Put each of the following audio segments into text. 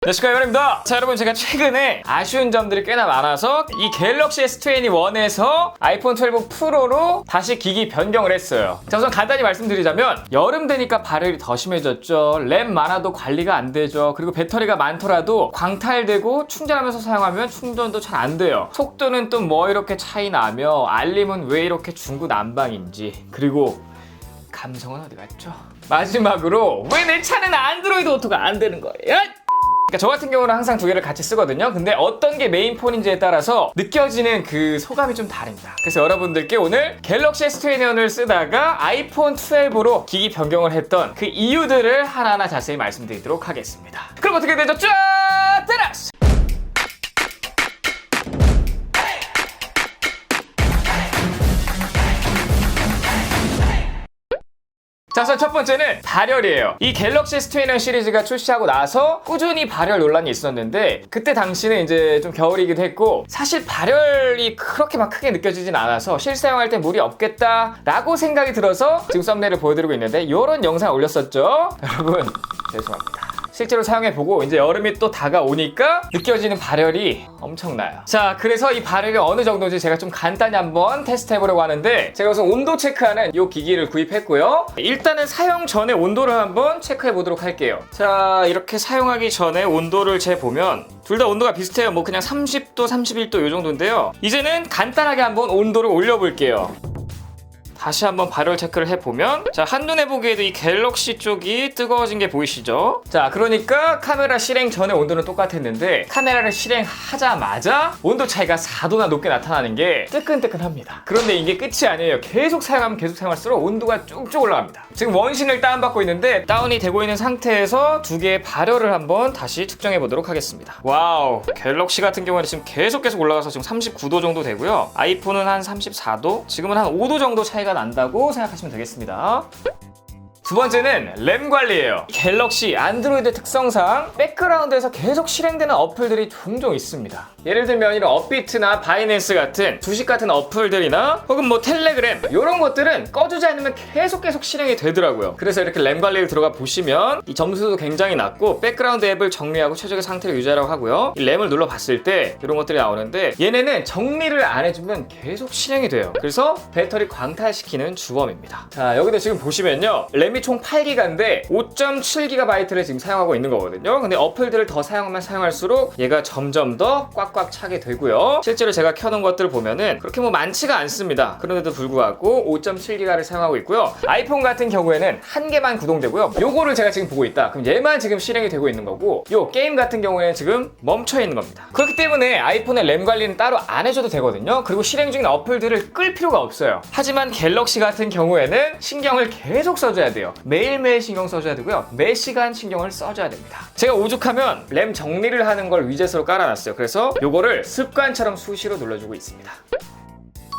네, 축하드립니다. 자, 여러분, 제가 최근에 아쉬운 점들이 꽤나 많아서 이 갤럭시 S21에서 아이폰 12 프로로 다시 기기 변경을 했어요. 자, 우선 간단히 말씀드리자면 여름 되니까 발열이 더 심해졌죠. 램 많아도 관리가 안 되죠. 그리고 배터리가 많더라도 광탈되고 충전하면서 사용하면 충전도 잘 안 돼요. 속도는 또 뭐 이렇게 차이 나며 알림은 왜 이렇게 중구난방인지, 그리고 감성은 어디 갔죠? 마지막으로 왜 내 차는 안드로이드 오토가 안 되는 거예요? 그러니까 저 같은 경우는 항상 두 개를 같이 쓰거든요. 근데 어떤 게 메인폰인지에 따라서 느껴지는 그 소감이 좀 다릅니다. 그래서 여러분들께 오늘 갤럭시 S21을 쓰다가 아이폰 12로 기기 변경을 했던 그 이유들을 하나하나 자세히 말씀드리도록 하겠습니다. 그럼 어떻게 되죠? 쫙! 따라스! 자, 우선 첫 번째는 발열이에요. 이 갤럭시 S21 시리즈가 출시하고 나서 꾸준히 발열 논란이 있었는데, 그때 당시는 이제 좀 겨울이기도 했고 사실 발열이 그렇게 막 크게 느껴지진 않아서 실사용할 때 무리 없겠다라고 생각이 들어서 지금 썸네일을 보여드리고 있는데, 이런 영상 올렸었죠? 여러분 죄송합니다. 실제로 사용해보고 이제 여름이 또 다가오니까 느껴지는 발열이 엄청나요. 자, 그래서 이 발열이 어느 정도인지 제가 좀 간단히 한번 테스트해보려고 하는데, 제가 우선 온도 체크하는 이 기기를 구입했고요. 일단은 사용 전에 온도를 한번 체크해보도록 할게요. 자, 이렇게 사용하기 전에 온도를 재보면 둘 다 온도가 비슷해요. 뭐 그냥 30도, 31도 이 정도인데요. 이제는 간단하게 한번 온도를 올려볼게요. 다시 한번 발열 체크를 해보면, 자, 한눈에 보기에도 이 갤럭시 쪽이 뜨거워진 게 보이시죠? 자, 그러니까 카메라 실행 전에 온도는 똑같았는데 카메라를 실행하자마자 온도 차이가 4도나 높게 나타나는 게 뜨끈뜨끈합니다. 그런데 이게 끝이 아니에요. 계속 사용하면 계속 사용할수록 온도가 쭉쭉 올라갑니다. 지금 원신을 다운받고 있는데 다운이 되고 있는 상태에서 두 개의 발열을 한번 다시 측정해 보도록 하겠습니다. 와우, 갤럭시 같은 경우는 지금 계속 올라가서 지금 39도 정도 되고요. 아이폰은 한 34도, 지금은 한 5도 정도 차이가 난다고 생각하시면 되겠습니다. 두 번째는 램 관리예요. 갤럭시 안드로이드 특성상 백그라운드에서 계속 실행되는 어플들이 종종 있습니다. 예를 들면 이런 업비트나 바이낸스 같은 주식 같은 어플들이나 혹은 뭐 텔레그램, 이런 것들은 꺼주지 않으면 계속 실행이 되더라고요. 그래서 이렇게 램 관리를 들어가 보시면 이 점수도 굉장히 낮고 백그라운드 앱을 정리하고 최적의 상태를 유지하라고 하고요. 이 램을 눌러봤을 때 이런 것들이 나오는데, 얘네는 정리를 안 해주면 계속 실행이 돼요. 그래서 배터리 광탈시키는 주범입니다. 자, 여기도 지금 보시면요, 램이 총 8기가인데 5.7GB를 지금 사용하고 있는 거거든요. 근데 어플들을 더 사용하면 사용할수록 얘가 점점 더 꽉꽉 차게 되고요. 실제로 제가 켜놓은 것들을 보면은 그렇게 뭐 많지가 않습니다. 그런데도 불구하고 5.7GB를 사용하고 있고요. 아이폰 같은 경우에는 한 개만 구동되고요. 요거를 제가 지금 보고 있다. 그럼 얘만 지금 실행이 되고 있는 거고, 요 게임 같은 경우에는 지금 멈춰 있는 겁니다. 그렇기 때문에 아이폰의 램 관리는 따로 안 해줘도 되거든요. 그리고 실행 중인 어플들을 끌 필요가 없어요. 하지만 갤럭시 같은 경우에는 신경을 계속 써줘야 돼요. 매일매일 신경 써줘야 되고요. 매 시간 신경을 써줘야 됩니다. 제가 오죽하면 램 정리를 하는 걸 위젯으로 깔아놨어요. 그래서 요거를 습관처럼 수시로 눌러주고 있습니다.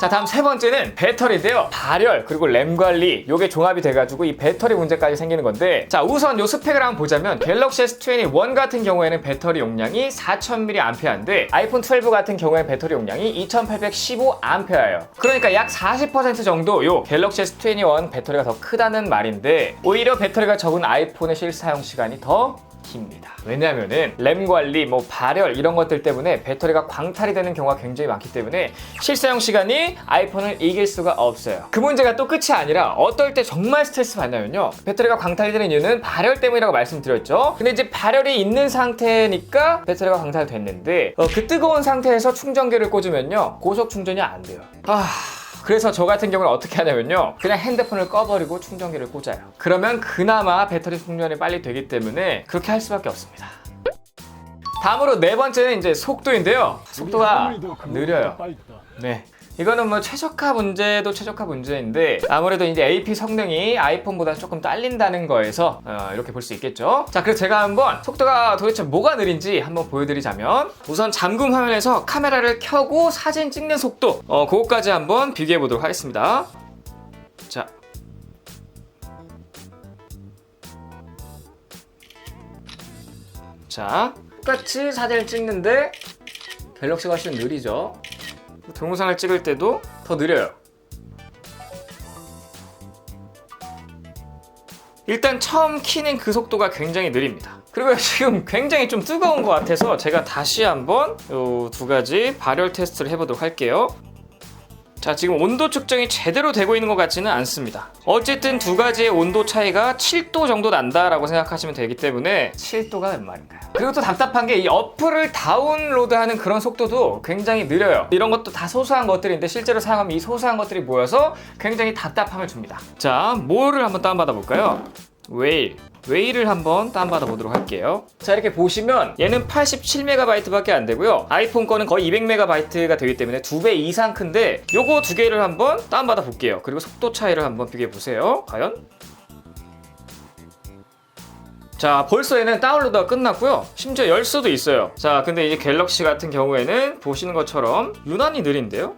자, 다음 세 번째는 배터리인데요. 발열 그리고 램 관리, 요게 종합이 돼가지고 이 배터리 문제까지 생기는 건데, 자, 우선 요 스펙을 한번 보자면 갤럭시 S21 같은 경우에는 배터리 용량이 4000mAh인데 아이폰 12 같은 경우에는 배터리 용량이 2815A예요. 그러니까 약 40% 정도 요 갤럭시 S21 배터리가 더 크다는 말인데, 오히려 배터리가 적은 아이폰의 실사용 시간이 더 깁니다. 왜냐하면은 램 관리, 뭐 발열 이런 것들 때문에 배터리가 광탈이 되는 경우가 굉장히 많기 때문에 실사용 시간이 아이폰을 이길 수가 없어요. 그 문제가 또 끝이 아니라 어떨 때 정말 스트레스 받냐면요, 배터리가 광탈이 되는 이유는 발열 때문이라고 말씀드렸죠. 근데 이제 발열이 있는 상태니까 배터리가 광탈됐는데 그 뜨거운 상태에서 충전기를 꽂으면요, 고속 충전이 안 돼요. 그래서 저 같은 경우는 어떻게 하냐면요, 그냥 핸드폰을 꺼버리고 충전기를 꽂아요. 그러면 그나마 배터리 충전이 빨리 되기 때문에 그렇게 할 수밖에 없습니다. 다음으로 네 번째는 이제 속도인데요. 속도가 느려요. 네. 이거는 뭐 최적화 문제도 최적화 문제인데, 아무래도 이제 AP 성능이 아이폰보다 조금 딸린다는 거에서 이렇게 볼 수 있겠죠. 자, 그래서 제가 한번 속도가 도대체 뭐가 느린지 한번 보여드리자면, 우선 잠금 화면에서 카메라를 켜고 사진 찍는 속도, 그거까지 한번 비교해 보도록 하겠습니다. 자, 똑같이 사진을 찍는데 갤럭시가 훨씬 느리죠. 동영상을 찍을 때도 더 느려요. 일단 처음 키는 그 속도가 굉장히 느립니다. 그리고 지금 굉장히 좀 뜨거운 것 같아서 제가 다시 한번 이 두 가지 발열 테스트를 해보도록 할게요. 자, 지금 온도 측정이 제대로 되고 있는 것 같지는 않습니다. 어쨌든 두 가지의 온도 차이가 7도 정도 난다라고 생각하시면 되기 때문에 7도가 몇 말인가요? 그리고 또 답답한 게 이 어플을 다운로드하는 그런 속도도 굉장히 느려요. 이런 것도 다 소소한 것들인데 실제로 사용하면 이 소소한 것들이 모여서 굉장히 답답함을 줍니다. 자, 뭐를 한번 다운받아 볼까요? 웨일을 한번 다운받아 보도록 할게요. 자, 이렇게 보시면 얘는 87MB밖에 안 되고요. 아이폰 거는 거의 200MB가 되기 때문에 2배 이상 큰데 요거 두 개를 한번 다운받아 볼게요. 그리고 속도 차이를 한번 비교해 보세요. 과연? 자, 벌써 얘는 다운로드가 끝났고요. 심지어 열 수도 있어요. 자, 근데 이제 갤럭시 같은 경우에는 보시는 것처럼 유난히 느린데요?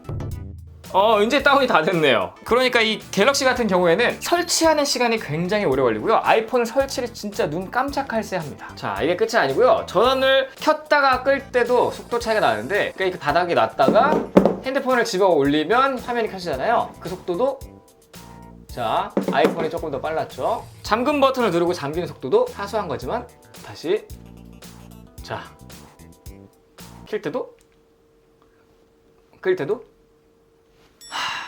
이제 다운이 다 됐네요. 그러니까 이 갤럭시 같은 경우에는 설치하는 시간이 굉장히 오래 걸리고요. 아이폰은 설치를 진짜 눈 깜짝할 새 합니다. 자, 이게 끝이 아니고요. 전원을 켰다가 끌 때도 속도 차이가 나는데, 그러니까 바닥에 놨다가 핸드폰을 집어 올리면 화면이 켜지잖아요. 그 속도도, 자, 아이폰이 조금 더 빨랐죠. 잠금 버튼을 누르고 잠기는 속도도 사소한 거지만 다시, 자, 킬 때도, 끌 때도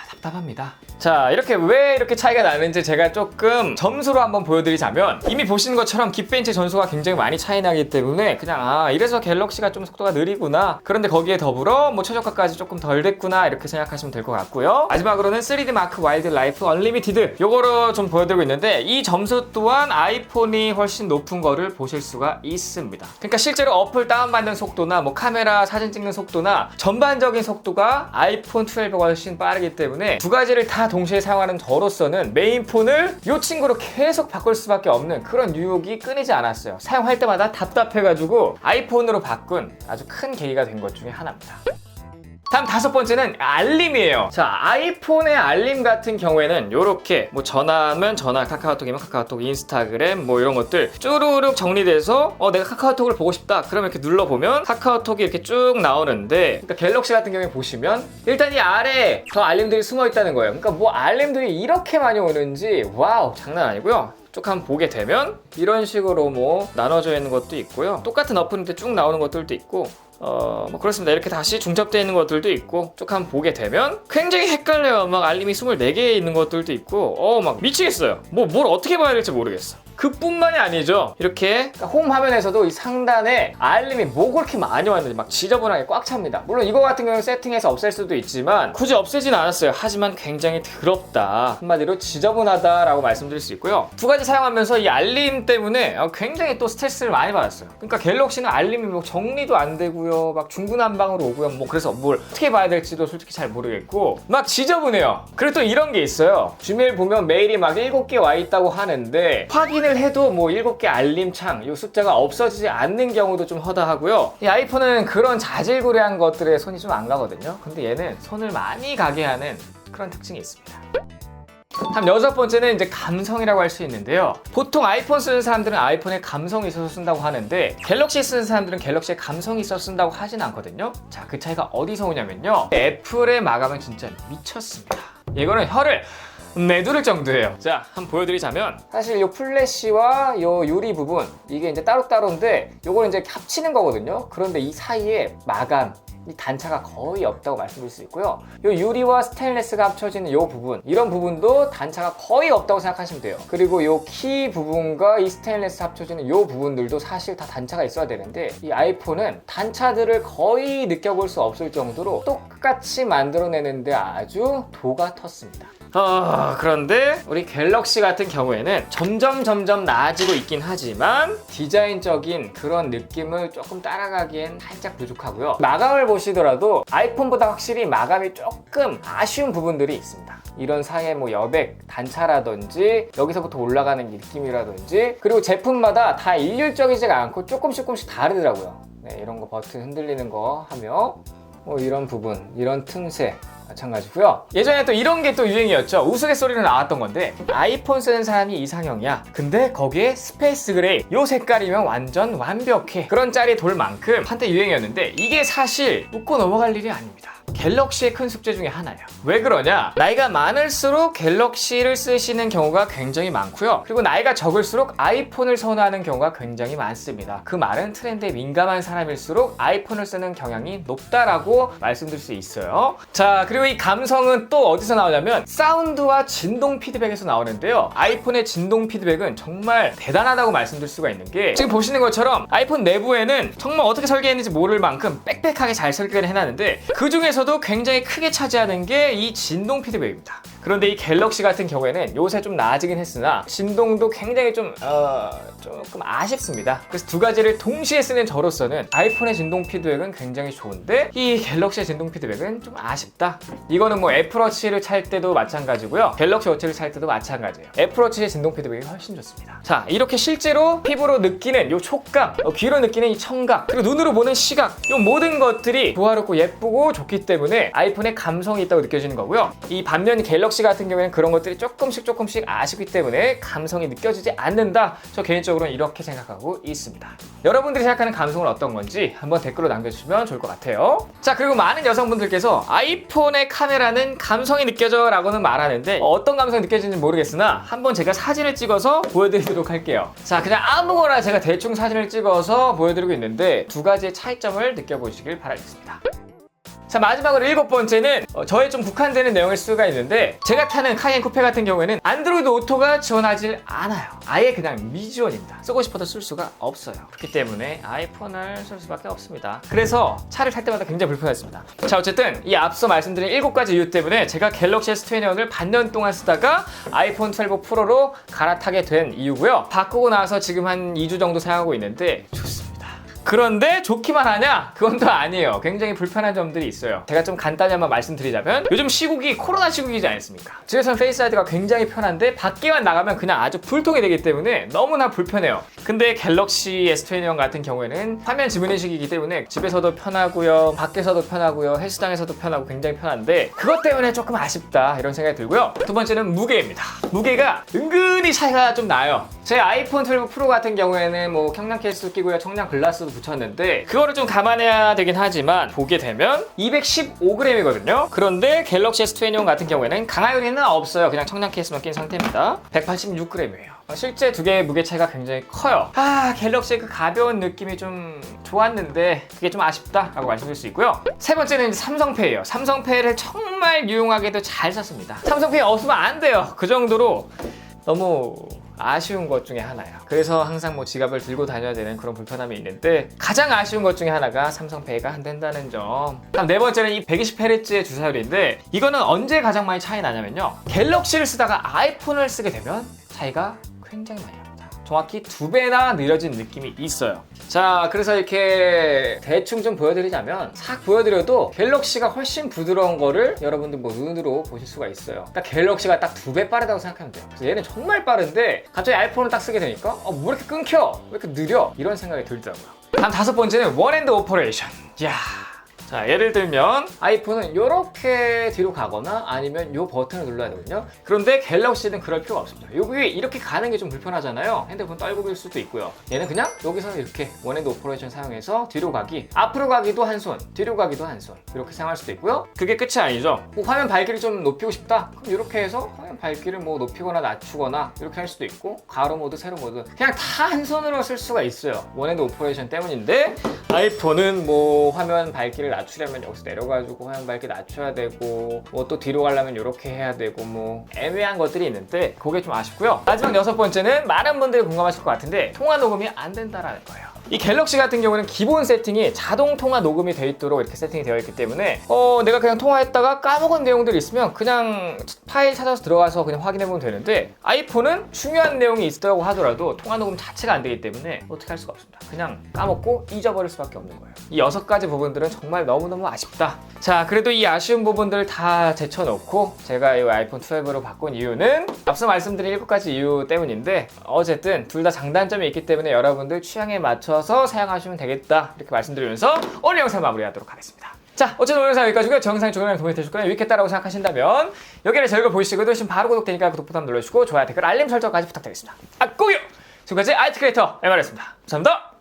답답합니다. 자, 이렇게 왜 이렇게 차이가 나는지 제가 조금 점수로 한번 보여드리자면, 이미 보시는 것처럼 긱벤치 전소가 굉장히 많이 차이 나기 때문에 그냥 이래서 갤럭시가 좀 속도가 느리구나, 그런데 거기에 더불어 뭐 최저가까지 조금 덜 됐구나, 이렇게 생각하시면 될 것 같고요. 마지막으로는 3D 마크 와일드 라이프 언리미티드, 요거를 좀 보여드리고 있는데 이 점수 또한 아이폰이 훨씬 높은 거를 보실 수가 있습니다. 그러니까 실제로 어플 다운받는 속도나 뭐 카메라 사진 찍는 속도나 전반적인 속도가 아이폰 12가 훨씬 빠르기 때문에 두 가지를 다 동시에 사용하는 저로서는 메인폰을 이 친구로 계속 바꿀 수밖에 없는 그런 유혹이 끊이지 않았어요. 사용할 때마다 답답해가지고 아이폰으로 바꾼 아주 큰 계기가 된 것 중에 하나입니다. 다음 다섯 번째는 알림이에요. 자, 아이폰의 알림 같은 경우에는 이렇게 뭐 전화하면 전화, 카카오톡이면 카카오톡, 인스타그램 뭐 이런 것들 쭈루룩 정리돼서 내가 카카오톡을 보고 싶다 그러면 이렇게 눌러보면 카카오톡이 이렇게 쭉 나오는데, 그러니까 갤럭시 같은 경우에 보시면 일단 이 아래에 더 알림들이 숨어 있다는 거예요. 그러니까 뭐 알림들이 이렇게 많이 오는지 와우, 장난 아니고요. 쭉 한번 보게 되면 이런 식으로 뭐 나눠져 있는 것도 있고요. 똑같은 어플인데 쭉 나오는 것들도 있고 뭐 그렇습니다. 이렇게 다시 중첩되어 있는 것들도 있고 쭉 한번 보게 되면 굉장히 헷갈려요. 막 알림이 24개 있는 것들도 있고 막 미치겠어요. 뭘 어떻게 봐야 될지 모르겠어. 그뿐만이 아니죠. 이렇게 홈 화면에서도 이 상단에 알림이 뭐 그렇게 많이 왔는지 막 지저분하게 꽉 찹니다. 물론 이거 같은 경우는 세팅해서 없앨 수도 있지만 굳이 없애진 않았어요. 하지만 굉장히 더럽다, 한마디로 지저분하다라고 말씀드릴 수 있고요. 두 가지 사용하면서 이 알림 때문에 굉장히 또 스트레스를 많이 받았어요. 그러니까 갤럭시는 알림이 뭐 정리도 안 되고요, 막 중구난방으로 오고요. 뭐 그래서 뭘 어떻게 봐야 될지도 솔직히 잘 모르겠고 막 지저분해요. 그리고 또 이런 게 있어요. 지메일 보면 메일이 막 7개 와 있다고 하는데 확인을 해도 뭐 7개 알림창 이 숫자가 없어지지 않는 경우도 좀 허다하고요. 이 아이폰은 그런 자질구레한 것들에 손이 좀 안 가거든요. 근데 얘는 손을 많이 가게 하는 그런 특징이 있습니다. 다음 여섯 번째는 이제 감성이라고 할 수 있는데요. 보통 아이폰 쓰는 사람들은 아이폰에 감성이 있어서 쓴다고 하는데 갤럭시 쓰는 사람들은 갤럭시에 감성이 있어서 쓴다고 하진 않거든요. 자, 그 차이가 어디서 오냐면요, 애플의 마감은 진짜 미쳤습니다. 이거는 혀를 내두를 정도예요. 자, 한번 보여드리자면, 사실 이 플래시와 이 유리 부분 이게 이제 따로따로인데 요걸 이제 합치는 거거든요. 그런데 이 사이에 마감, 이 단차가 거의 없다고 말씀드릴 수 있고요. 이 유리와 스테인레스가 합쳐지는 이 부분, 이런 부분도 단차가 거의 없다고 생각하시면 돼요. 그리고 이 키 부분과 이 스테인레스 합쳐지는 이 부분들도 사실 다 단차가 있어야 되는데 이 아이폰은 단차들을 거의 느껴볼 수 없을 정도로 똑같이 만들어내는데 아주 도가 텄습니다. 그런데 우리 갤럭시 같은 경우에는 점점 나아지고 있긴 하지만 디자인적인 그런 느낌을 조금 따라가기엔 살짝 부족하고요. 마감을 보시더라도 아이폰보다 확실히 마감이 조금 아쉬운 부분들이 있습니다. 이런 사이에 뭐 여백, 단차라든지 여기서부터 올라가는 느낌이라든지, 그리고 제품마다 다 일률적이지가 않고 조금씩 다르더라고요. 네, 이런 거 버튼 흔들리는 거 하며 뭐 이런 부분, 이런 틈새, 마찬가지고요. 예전에 또 이런 게 또 유행이었죠. 우스갯소리로 나왔던 건데 아이폰 쓰는 사람이 이상형이야. 근데 거기에 스페이스 그레이 요 색깔이면 완전 완벽해. 그런 짤이 돌 만큼 한때 유행이었는데 이게 사실 웃고 넘어갈 일이 아닙니다. 갤럭시의 큰 숙제 중에 하나예요. 왜 그러냐? 나이가 많을수록 갤럭시를 쓰시는 경우가 굉장히 많고요. 그리고 나이가 적을수록 아이폰을 선호하는 경우가 굉장히 많습니다. 그 말은 트렌드에 민감한 사람일수록 아이폰을 쓰는 경향이 높다라고 말씀드릴 수 있어요. 자, 그리고 이 감성은 또 어디서 나오냐면 사운드와 진동 피드백에서 나오는데요. 아이폰의 진동 피드백은 정말 대단하다고 말씀드릴 수가 있는 게 지금 보시는 것처럼 아이폰 내부에는 정말 어떻게 설계했는지 모를 만큼 빽빽하게 잘 설계를 해놨는데 그 중에서도 굉장히 크게 차지하는 게 이 진동 피드백입니다. 그런데 이 갤럭시 같은 경우에는 요새 좀 나아지긴 했으나 진동도 굉장히 조금 아쉽습니다. 그래서 두 가지를 동시에 쓰는 저로서는 아이폰의 진동 피드백은 굉장히 좋은데 이 갤럭시의 진동 피드백은 좀 아쉽다. 이거는 뭐 애플워치를 찰 때도 마찬가지고요. 갤럭시 워치를 찰 때도 마찬가지예요. 애플워치의 진동 피드백이 훨씬 좋습니다. 자, 이렇게 실제로 피부로 느끼는 이 촉감, 귀로 느끼는 이 청각, 그리고 눈으로 보는 시각, 이 모든 것들이 조화롭고 예쁘고 좋기 때문에 아이폰에 감성이 있다고 느껴지는 거고요. 이 반면 갤럭시 같은 경우에는 그런 것들이 조금씩 아쉽기 때문에 감성이 느껴지지 않는다. 저 개인적으로는 이렇게 생각하고 있습니다. 여러분들이 생각하는 감성은 어떤 건지 한번 댓글로 남겨주시면 좋을 것 같아요. 자, 그리고 많은 여성분들께서 아이폰의 카메라는 감성이 느껴져 라고는 말하는데 어떤 감성이 느껴지는지 모르겠으나 한번 제가 사진을 찍어서 보여드리도록 할게요. 자, 그냥 아무거나 제가 대충 사진을 찍어서 보여드리고 있는데 두 가지의 차이점을 느껴보시길 바라겠습니다. 자, 마지막으로 7번째는 저에 좀 국한되는 내용일 수가 있는데 제가 타는 카이엔 쿠페 같은 경우에는 안드로이드 오토가 지원하지 않아요. 아예 그냥 미지원입니다. 쓰고 싶어도 쓸 수가 없어요. 그렇기 때문에 아이폰을 쓸 수밖에 없습니다. 그래서 차를 탈 때마다 굉장히 불편했습니다. 자, 어쨌든 이 앞서 말씀드린 7가지 이유 때문에 제가 갤럭시 S21을 반년 동안 쓰다가 아이폰 12 프로로 갈아타게 된 이유고요. 바꾸고 나서 지금 한 2주 정도 사용하고 있는데 좋습니다. 그런데 좋기만 하냐? 그건 또 아니에요. 굉장히 불편한 점들이 있어요. 제가 좀 간단히 한번 말씀드리자면 요즘 시국이 코로나 시국이지 않습니까? 집에서는 페이스 아이디가 굉장히 편한데 밖에만 나가면 그냥 아주 불통이 되기 때문에 너무나 불편해요. 근데 갤럭시 S21 같은 경우에는 화면 지문인식이기 때문에 집에서도 편하고요, 밖에서도 편하고요, 헬스장에서도 편하고 굉장히 편한데 그것 때문에 조금 아쉽다 이런 생각이 들고요. 두 번째는 무게입니다. 무게가 은근히 차이가 좀 나요. 제 아이폰 12 프로 같은 경우에는 뭐 청량 케이스도 끼고요, 청량 글라스도 붙였는데 그거를 좀 감안해야 되긴 하지만 보게 되면 215g이거든요. 그런데 갤럭시 S21 같은 경우에는 강하율이는 없어요. 그냥 청량 케이스만 낀 상태입니다. 186g이에요. 실제 두 개의 무게 차이가 굉장히 커요. 갤럭시의 그 가벼운 느낌이 좀 좋았는데 그게 좀 아쉽다라고 말씀드릴 수 있고요. 세 번째는 삼성페이예요. 삼성페이를 정말 유용하게도 잘 썼습니다. 삼성페이 없으면 안 돼요. 그 정도로 너무 아쉬운 것 중에 하나예요. 그래서 항상 뭐 지갑을 들고 다녀야 되는 그런 불편함이 있는데 가장 아쉬운 것 중에 하나가 삼성페이가 안 된다는 점. 다음 네 번째는 이 120Hz의 주사율인데 이거는 언제 가장 많이 차이 나냐면요. 갤럭시를 쓰다가 아이폰을 쓰게 되면 차이가 굉장히 많이 납니다. 정확히 2배나 느려진 느낌이 있어요. 자, 그래서 이렇게 대충 좀 보여드리자면 싹 보여드려도 갤럭시가 훨씬 부드러운 거를 여러분들 뭐 눈으로 보실 수가 있어요. 딱 갤럭시가 딱 2배 빠르다고 생각하면 돼요. 그래서 얘는 정말 빠른데 갑자기 아이폰을 딱 쓰게 되니까 뭐 이렇게 끊겨? 왜 이렇게 느려? 이런 생각이 들더라고요. 다음 다섯 번째는 원핸드 오퍼레이션. 이야. 자, 예를 들면 아이폰은 이렇게 뒤로 가거나 아니면 이 버튼을 눌러야 되거든요. 그런데 갤럭시는 그럴 필요가 없습니다. 여기 이렇게 가는 게 좀 불편하잖아요. 핸드폰 떨고 길 수도 있고요. 얘는 그냥 여기서 이렇게 원핸드 오퍼레이션 사용해서 뒤로 가기, 앞으로 가기도 한 손, 뒤로 가기도 한 손 이렇게 사용할 수도 있고요. 그게 끝이 아니죠. 뭐 화면 밝기를 좀 높이고 싶다? 그럼 이렇게 해서 화면 밝기를 뭐 높이거나 낮추거나 이렇게 할 수도 있고 가로 모드, 세로 모드 그냥 다 한 손으로 쓸 수가 있어요. 원핸드 오퍼레이션 때문인데 아이폰은 뭐 화면 밝기를 낮추려면 여기서 내려가지고 화면 밝기 낮춰야 되고 뭐 또 뒤로 가려면 이렇게 해야 되고 뭐 애매한 것들이 있는데 그게 좀 아쉽고요. 마지막 여섯 번째는 많은 분들이 공감하실 것 같은데 통화 녹음이 안 된다라는 거예요. 이 갤럭시 같은 경우는 기본 세팅이 자동 통화 녹음이 되어 있도록 이렇게 세팅이 되어 있기 때문에 내가 그냥 통화했다가 까먹은 내용들이 있으면 그냥 파일 찾아서 들어가서 그냥 확인해 보면 되는데 아이폰은 중요한 내용이 있다고 하더라도 통화 녹음 자체가 안 되기 때문에 어떻게 할 수가 없습니다. 그냥 까먹고 잊어버릴 수밖에 없는 거예요. 이 6가지 부분들은 정말 너무너무 아쉽다. 자, 그래도 이 아쉬운 부분들을 다 제쳐놓고 제가 이 아이폰 12로 바꾼 이유는 앞서 말씀드린 7가지 이유 때문인데 어쨌든 둘 다 장단점이 있기 때문에 여러분들 취향에 맞춰서 사용하시면 되겠다 이렇게 말씀드리면서 오늘 영상 마무리하도록 하겠습니다. 자, 어쨌든 오늘 영상 여기까지고요. 저 영상이 조금이라도 도움이 되셨거나 유익했다라고 생각하신다면 여기를 저희가 보시고도 지금 바로 구독되니까 구독 버튼 눌러주시고 좋아요, 댓글, 알림 설정까지 부탁드리겠습니다. 아, 꼭이요! 지금까지 IT 크리에이터 MR였습니다. 감사합니다.